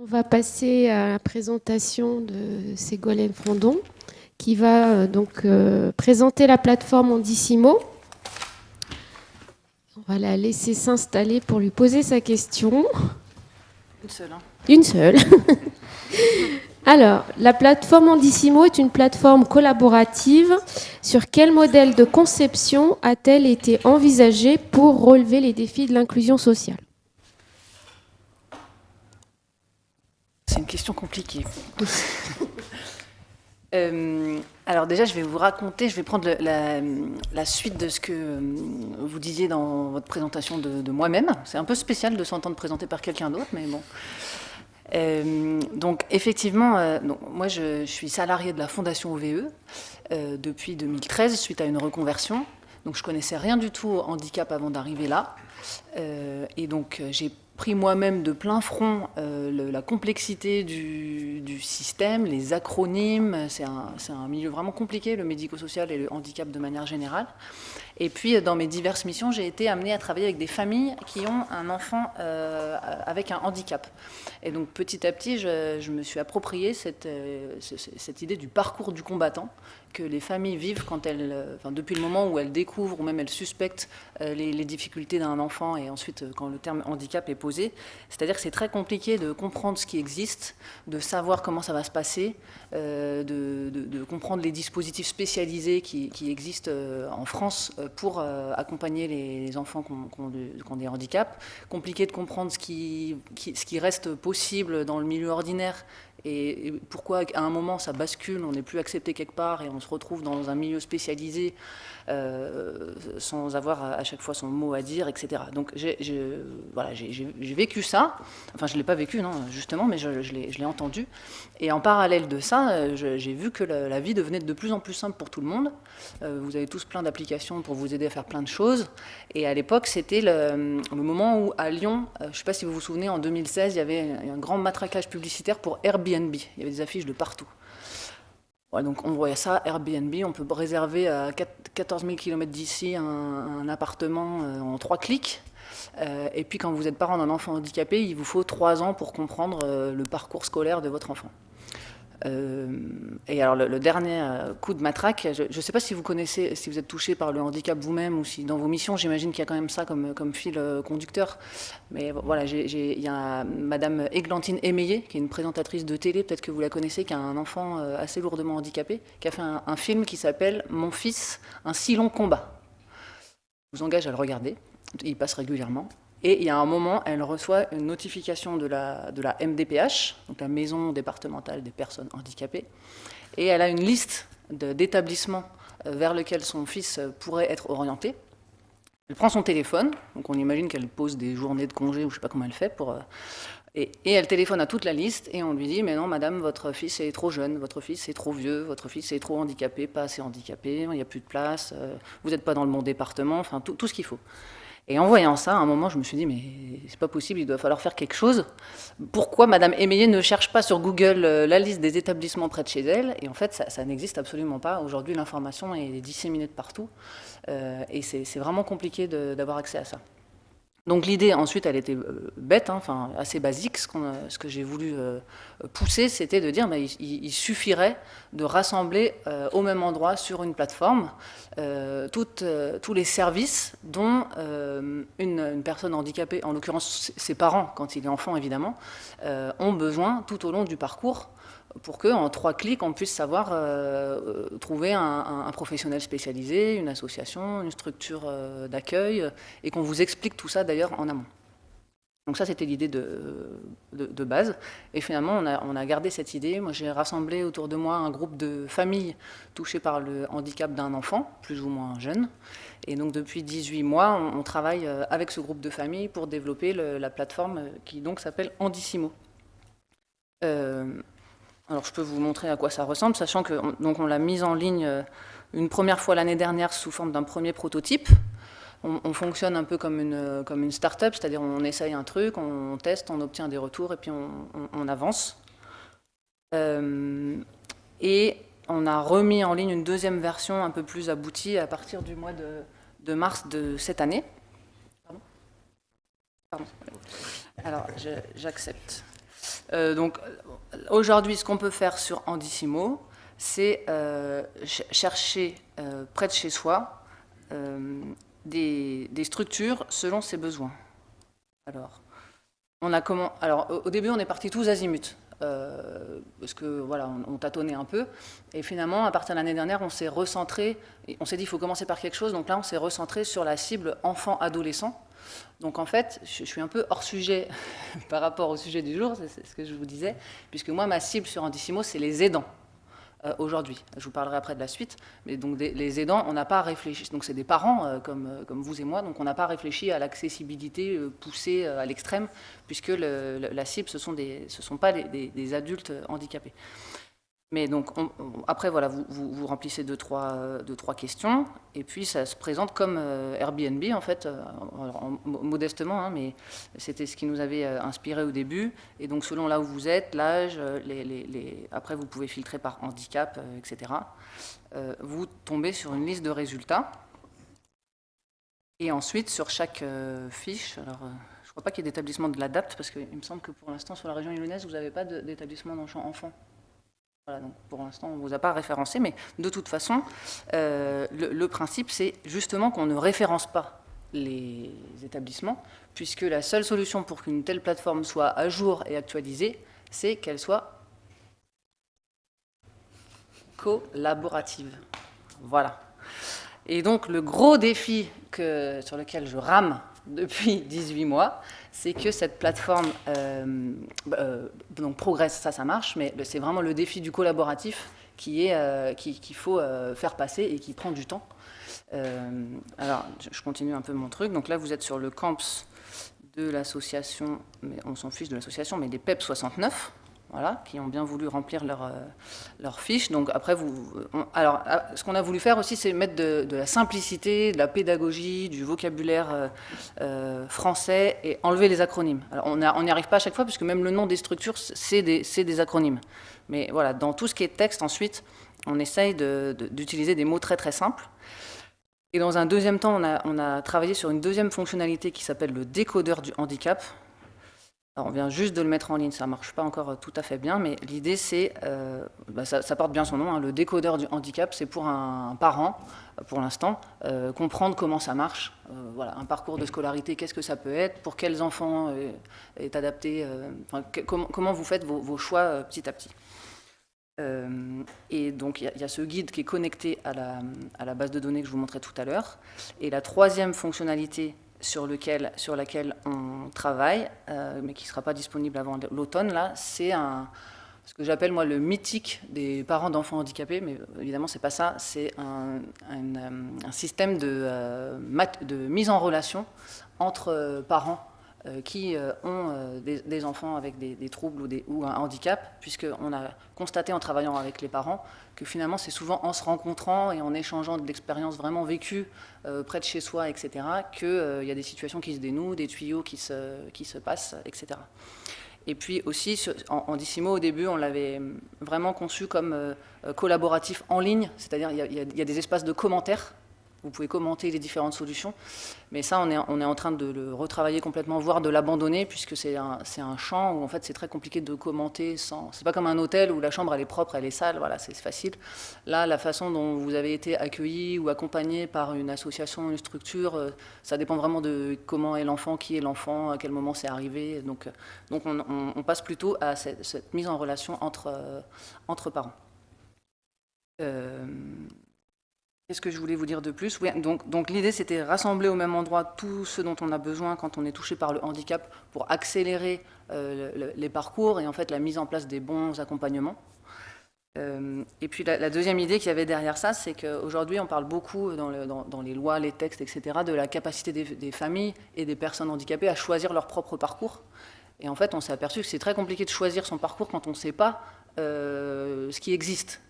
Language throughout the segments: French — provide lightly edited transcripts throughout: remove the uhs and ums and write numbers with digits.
On va passer à la présentation de Ségolène Fondon, qui va présenter la plateforme Andissimo. On va la laisser s'installer pour lui poser sa question. Une seule. Une seule. Alors, la plateforme Andissimo est une plateforme collaborative. Sur quel modèle de conception a-t-elle été envisagée pour relever les défis de l'inclusion sociale ? C'est une question compliquée. Alors déjà, je vais vous raconter, je vais prendre la suite de ce que vous disiez dans votre présentation de moi-même. C'est un peu spécial de s'entendre présenter par quelqu'un d'autre, mais bon. Donc effectivement, moi je suis salariée de la Fondation OVE depuis 2013 suite à une reconversion. Donc je connaissais rien du tout au handicap avant d'arriver là. Et donc j'ai pris moi-même de plein front la complexité du système, les acronymes. C'est un milieu vraiment compliqué, le médico-social et le handicap de manière générale. Et puis, dans mes diverses missions, j'ai été amenée à travailler avec des familles qui ont un enfant avec un handicap. Et donc, petit à petit, je me suis approprié cette idée du parcours du combattant que les familles vivent depuis le moment où elles découvrent ou même elles suspectent les difficultés d'un enfant et ensuite quand le terme handicap est posé. C'est-à-dire que c'est très compliqué de comprendre ce qui existe, de savoir comment ça va se passer, de comprendre les dispositifs spécialisés qui existent en France pour accompagner les enfants qui ont des handicaps. Compliqué de comprendre ce qui reste possible dans le milieu ordinaire et pourquoi à un moment ça bascule, on n'est plus accepté quelque part et on se retrouve dans un milieu spécialisé sans avoir à chaque fois son mot à dire, etc. Donc j'ai vécu ça, enfin je ne l'ai pas vécu, non, justement, mais je l'ai entendu. Et en parallèle de ça, j'ai vu que la vie devenait de plus en plus simple pour tout le monde. Vous avez tous plein d'applications pour vous aider à faire plein de choses. Et à l'époque, c'était le moment où, à Lyon, je ne sais pas si vous vous souvenez, en 2016, il y avait un grand matraquage publicitaire pour Airbnb. Il y avait des affiches de partout. Ouais, donc on voyait ça, Airbnb, on peut réserver à 14 000 km d'ici un appartement en 3 clics. Et puis quand vous êtes parent d'un enfant handicapé, il vous faut 3 ans pour comprendre le parcours scolaire de votre enfant. Et alors le dernier coup de matraque, je ne sais pas si vous connaissez, si vous êtes touché par le handicap vous-même ou si dans vos missions, j'imagine qu'il y a quand même ça comme fil conducteur. Mais voilà, il y a Madame Églantine Émeillé, qui est une présentatrice de télé, peut-être que vous la connaissez, qui a un enfant assez lourdement handicapé, qui a fait un film qui s'appelle « Mon fils, un si long combat ». Je vous engage à le regarder, il passe régulièrement. Et il y a un moment, elle reçoit une notification de la MDPH, donc la Maison départementale des personnes handicapées, et elle a une liste d'établissements vers lesquels son fils pourrait être orienté. Elle prend son téléphone, donc on imagine qu'elle pose des journées de congé, ou je ne sais pas comment elle fait, et elle téléphone à toute la liste, et on lui dit « Mais non, madame, votre fils est trop jeune, votre fils est trop vieux, votre fils est trop handicapé, pas assez handicapé, il n'y a plus de place, vous n'êtes pas dans le bon département, enfin tout ce qu'il faut ». Et en voyant ça, à un moment, je me suis dit, mais c'est pas possible, il doit falloir faire quelque chose. Pourquoi Madame Émeillé ne cherche pas sur Google la liste des établissements près de chez elle? Et en fait, ça n'existe absolument pas. Aujourd'hui, l'information est disséminée de partout. Et c'est vraiment compliqué d'avoir accès à ça. Donc l'idée, ensuite, elle était bête, enfin assez basique. Ce que j'ai voulu pousser, c'était de dire il suffirait de rassembler au même endroit sur une plateforme tous les services dont une personne handicapée, en l'occurrence ses parents, quand il est enfant évidemment, ont besoin tout au long du parcours pour qu'en 3 clics, on puisse savoir trouver un professionnel spécialisé, une association, une structure d'accueil, et qu'on vous explique tout ça d'ailleurs en amont. Donc ça, c'était l'idée de base. Et finalement, on a gardé cette idée. Moi, j'ai rassemblé autour de moi un groupe de familles touchées par le handicap d'un enfant, plus ou moins jeune. Et donc, depuis 18 mois, on travaille avec ce groupe de familles pour développer la plateforme qui donc s'appelle Andissimo. Alors je peux vous montrer à quoi ça ressemble, sachant que on l'a mise en ligne une première fois l'année dernière sous forme d'un premier prototype. On fonctionne un peu comme une start-up, c'est-à-dire on essaye un truc, on teste, on obtient des retours et puis on avance. Et on a remis en ligne une deuxième version un peu plus aboutie à partir du mois de mars de cette année. Pardon. Alors j'accepte. Donc, aujourd'hui, ce qu'on peut faire sur Andissimo, c'est chercher près de chez soi des structures selon ses besoins. Alors, au début, on est parti tous azimuts. Parce que voilà, on tâtonnait un peu. Et finalement, à partir de l'année dernière, on s'est recentré. On s'est dit, il faut commencer par quelque chose. Donc là, on s'est recentré sur la cible enfant-adolescent. Donc en fait, je suis un peu hors sujet par rapport au sujet du jour, c'est ce que je vous disais, puisque moi, ma cible sur Andissimo, c'est les aidants. Aujourd'hui. Je vous parlerai après de la suite. Mais donc les aidants, on n'a pas réfléchi. Donc c'est des parents comme vous et moi, donc on n'a pas réfléchi à l'accessibilité poussée à l'extrême, puisque la cible, ce sont pas des adultes handicapés. Mais donc, après, voilà, vous remplissez deux, trois questions, et puis ça se présente comme Airbnb, en fait, modestement, hein, mais c'était ce qui nous avait inspiré au début. Et donc, selon là où vous êtes, l'âge, après, vous pouvez filtrer par handicap, etc. Vous tombez sur une liste de résultats. Et ensuite, sur chaque fiche, alors, je ne crois pas qu'il y ait d'établissement de l'ADAPT, parce qu'il me semble que pour l'instant, sur la région lyonnaise, vous n'avez pas d'établissement dans le champ enfant. Voilà, donc pour l'instant, on ne vous a pas référencé, mais de toute façon, le principe, c'est justement qu'on ne référence pas les établissements, puisque la seule solution pour qu'une telle plateforme soit à jour et actualisée, c'est qu'elle soit collaborative. Voilà. Et donc, le gros défi sur lequel je rame depuis 18 mois, c'est que cette plateforme donc progresse, ça marche, mais c'est vraiment le défi du collaboratif qu'il faut faire passer et qui prend du temps. Alors, je continue un peu mon truc. Donc là, vous êtes sur le camps de l'association, mais on s'en fiche de l'association, mais des PEP 69. Voilà, qui ont bien voulu remplir leur fiche. Donc après, alors, ce qu'on a voulu faire aussi, c'est mettre de la simplicité, de la pédagogie, du vocabulaire français et enlever les acronymes. Alors, on n'y arrive pas à chaque fois, puisque même le nom des structures, c'est des acronymes. Mais voilà, dans tout ce qui est texte, ensuite, on essaye d'utiliser des mots très très simples. Et dans un deuxième temps, on a travaillé sur une deuxième fonctionnalité qui s'appelle le décodeur du handicap. Alors on vient juste de le mettre en ligne, ça ne marche pas encore tout à fait bien, mais l'idée c'est, ça porte bien son nom, hein, le décodeur du handicap, c'est pour un parent, pour l'instant, comprendre comment ça marche, voilà, un parcours de scolarité, qu'est-ce que ça peut être, pour quels enfants est adapté, comment vous faites vos choix petit à petit. Et donc il y a ce guide qui est connecté à la base de données que je vous montrais tout à l'heure, et la troisième fonctionnalité sur laquelle on travaille, mais qui ne sera pas disponible avant l'automne, là, c'est ce que j'appelle moi le mythique des parents d'enfants handicapés, mais évidemment c'est pas ça, c'est un système de mise en relation entre parents qui ont des enfants avec des troubles ou un handicap, puisqu'on a constaté en travaillant avec les parents que finalement c'est souvent en se rencontrant et en échangeant de l'expérience vraiment vécue près de chez soi, etc., qu'il y a des situations qui se dénouent, des tuyaux qui se passent, etc. Et puis aussi, Andissimo, au début, on l'avait vraiment conçu comme collaboratif en ligne, c'est-à-dire il y a des espaces de commentaires. Vous pouvez commenter les différentes solutions, mais ça, on est en train de le retravailler complètement, voire de l'abandonner, puisque c'est un champ où en fait c'est très compliqué de commenter sans. C'est pas comme un hôtel où la chambre elle est propre, elle est sale, voilà, c'est facile. Là, la façon dont vous avez été accueilli ou accompagné par une association, une structure, ça dépend vraiment de comment est l'enfant, qui est l'enfant, à quel moment c'est arrivé. Donc on passe plutôt à cette mise en relation entre parents. Qu'est-ce que je voulais vous dire de plus? Oui, donc l'idée, c'était rassembler au même endroit tout ce dont on a besoin quand on est touché par le handicap pour accélérer les parcours et en fait la mise en place des bons accompagnements. Et puis la deuxième idée qu'il y avait derrière ça, c'est qu'aujourd'hui, on parle beaucoup dans les lois, les textes, etc., de la capacité des familles et des personnes handicapées à choisir leur propre parcours. Et en fait, on s'est aperçu que c'est très compliqué de choisir son parcours quand on ne sait pas ce qui existe.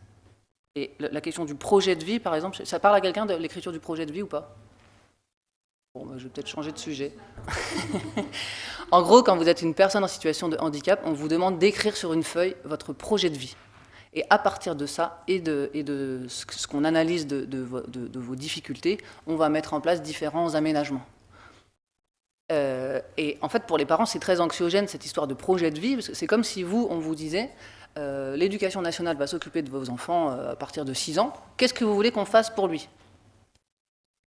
Et la question du projet de vie, par exemple, ça parle à quelqu'un de l'écriture du projet de vie ou pas? Bon, je vais peut-être changer de sujet. En gros, quand vous êtes une personne en situation de handicap, on vous demande d'écrire sur une feuille votre projet de vie. Et à partir de ça, et de ce qu'on analyse de vos difficultés, on va mettre en place différents aménagements. Et en fait, pour les parents, c'est très anxiogène, cette histoire de projet de vie, parce que c'est comme si on vous disait, l'éducation nationale va s'occuper de vos enfants à partir de 6 ans, qu'est-ce que vous voulez qu'on fasse pour lui?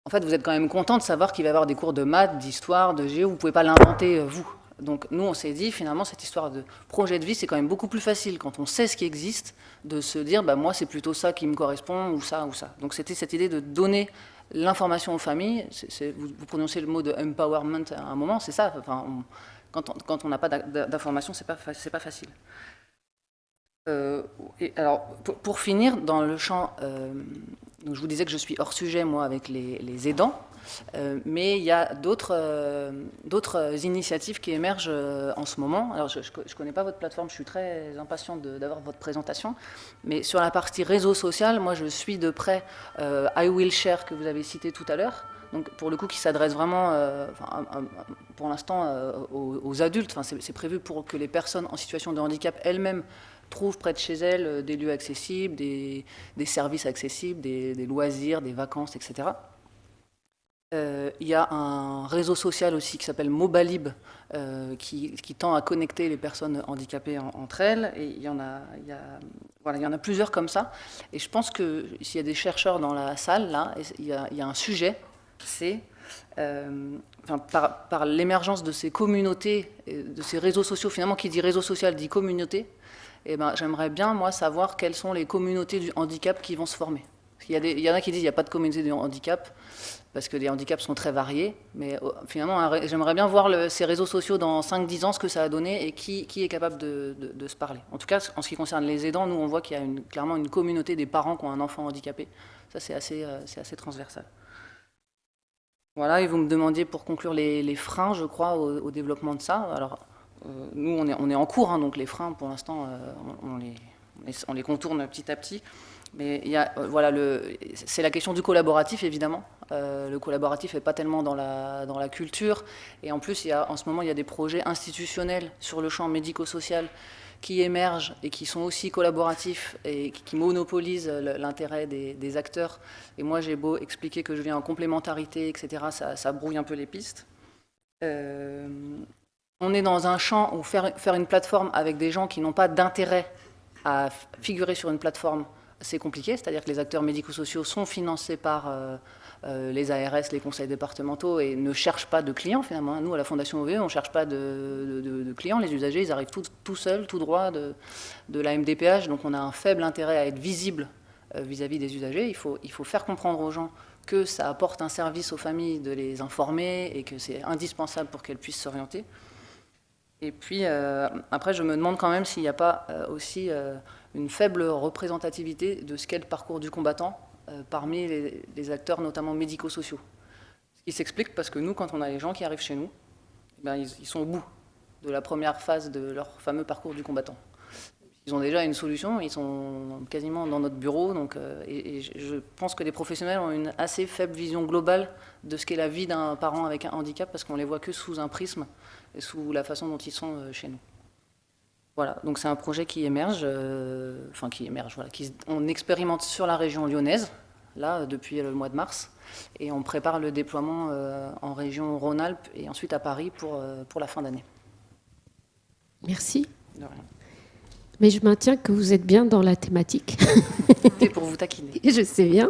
En fait, vous êtes quand même content de savoir qu'il va y avoir des cours de maths, d'histoire, de géo, vous ne pouvez pas l'inventer, vous. Donc nous, on s'est dit, finalement, cette histoire de projet de vie, c'est quand même beaucoup plus facile, quand on sait ce qui existe, de se dire, bah, moi, c'est plutôt ça qui me correspond, ou ça, ou ça. Donc c'était cette idée de donner l'information aux familles. Vous prononcez le mot de empowerment à un moment, c'est ça. Enfin, quand on n'a pas d'information, c'est pas facile. Et alors, pour finir, dans le champ, donc je vous disais que je suis hors sujet, moi, avec les aidants, mais il y a d'autres initiatives qui émergent en ce moment. Alors, je ne connais pas votre plateforme, je suis très impatient d'avoir votre présentation, mais sur la partie réseau social, moi, je suis de près I Will Share, que vous avez cité tout à l'heure, donc pour le coup qui s'adresse vraiment, pour l'instant, aux adultes. Enfin, c'est prévu pour que les personnes en situation de handicap elles-mêmes trouvent près de chez elles des lieux accessibles, des services accessibles, des loisirs, des vacances, etc. Il y a un réseau social aussi qui s'appelle Mobalib, qui tend à connecter les personnes handicapées entre elles. Et il y en a plusieurs comme ça. Et je pense que s'il y a des chercheurs dans la salle, là, il y a un sujet, c'est par l'émergence de ces communautés, de ces réseaux sociaux. Finalement, qui dit réseau social dit communauté. Et ben, j'aimerais bien, moi, savoir quelles sont les communautés du handicap qui vont se former. Il y en a qui disent qu'il n'y a pas de communauté du handicap, parce que les handicaps sont très variés. Mais finalement, j'aimerais bien voir ces réseaux sociaux dans 5-10 ans, ce que ça a donné et qui est capable de se parler. En tout cas, en ce qui concerne les aidants, nous, on voit qu'il y a clairement une communauté des parents qui ont un enfant handicapé. Ça, c'est assez transversal. Voilà, et vous me demandiez pour conclure les freins, je crois, au développement de ça. Alors, nous, on est en cours, hein, donc les freins, pour l'instant, on les contourne petit à petit. Mais voilà, c'est la question du collaboratif, évidemment. Le collaboratif n'est pas tellement dans la culture. Et en plus, en ce moment, il y a des projets institutionnels sur le champ médico-social qui émergent et qui sont aussi collaboratifs et qui monopolisent l'intérêt des acteurs. Et moi, j'ai beau expliquer que je viens en complémentarité, etc., ça brouille un peu les pistes. On est dans un champ où faire une plateforme avec des gens qui n'ont pas d'intérêt à figurer sur une plateforme, c'est compliqué. C'est-à-dire que les acteurs médico-sociaux sont financés par les ARS, les conseils départementaux, et ne cherchent pas de clients, finalement. Nous, à la Fondation OVE, on ne cherche pas de clients. Les usagers, ils arrivent tout seuls, tout droit de la MDPH. Donc on a un faible intérêt à être visible vis-à-vis des usagers. Il faut faire comprendre aux gens que ça apporte un service aux familles de les informer et que c'est indispensable pour qu'elles puissent s'orienter. Et puis, après, je me demande quand même s'il n'y a pas aussi une faible représentativité de ce qu'est le parcours du combattant parmi les acteurs, notamment médico-sociaux. Ce qui s'explique parce que nous, quand on a les gens qui arrivent chez nous, eh bien, ils sont au bout de la première phase de leur fameux parcours du combattant. Ils ont déjà une solution, ils sont quasiment dans notre bureau, donc, et je pense que les professionnels ont une assez faible vision globale de ce qu'est la vie d'un parent avec un handicap, parce qu'on les voit que sous un prisme et sous la façon dont ils sont chez nous. Voilà, donc c'est un projet qui émerge, voilà, on expérimente sur la région lyonnaise, là, depuis le mois de mars, et on prépare le déploiement en région Rhône-Alpes et ensuite à Paris pour la fin d'année. Merci. De rien. Mais je maintiens que vous êtes bien dans la thématique. C'était pour vous taquiner. Je sais bien.